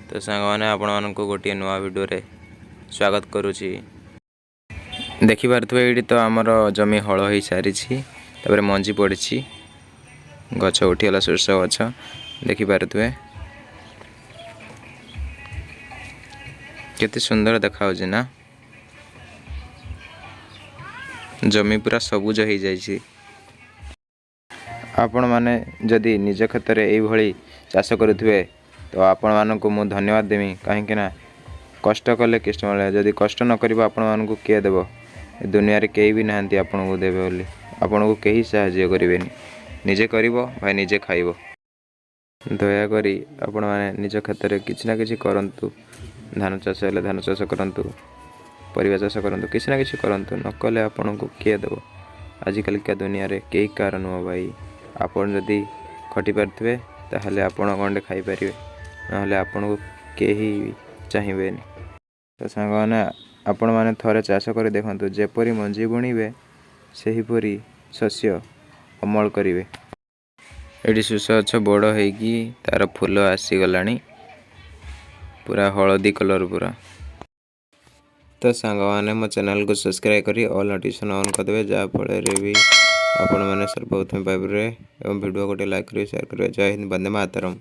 तो सांगने आपण मानक गोटे नुआ वीडियो रे स्वागत करुच्ची। देखिपे ये तो आमर जमी हल हो सारी मंजी पड़ी गछ उठीगला शीर्ष गछ देखिपे केते सुंदर देखा ना जमी पूरा सबुज हो जाइए। आपण माने जदि निज क्षेत्र में यही चाष करुवे तो आपण मानक मु धन्यवाद देमी कहीं कष्ट कले किस्त मिले जदि कष्ट न कर आपण मानक किए देव दुनिया रे कहीं भी नहांती आपन को देवे बोली आपन को कहीं साहाय्य करेनि निजे कर भाई निजे खाइब। दया करी आपण माने निज क्षेत्र में किसी ना किसी करंतु धान चाष हेले धान चाष करंतु परिवा चाष करंतु किसी ना किसी करंतु न कले आपण को किए देव आजिकल का दुनिया रे कई कार नुह भाई आपन जदि खटी पारे ताहले आपण गंडे खाई पारे ना आपण को कहीं चाहिए। तो सांगने आपण माने थरे चाष कर देखंतु जेपरी मंजी बुणीबे सेहीपरी शस्य अमल करिवे। एडी सुस गछ बड़ होगी तार फूल आसीगलानी पूरा हलदी कलर पूरा। तो सांग मैंने मो चैनल को सब्सक्राइब करी ऑल नोटिफिकेशन ऑन करदे जहाँफल भी आपण मैंने सर्वप्रथम पाइबे एवं वीडियो गोटे लाइक करेंगे शेयर करेंगे। जय हिंद, वंदे मातरम।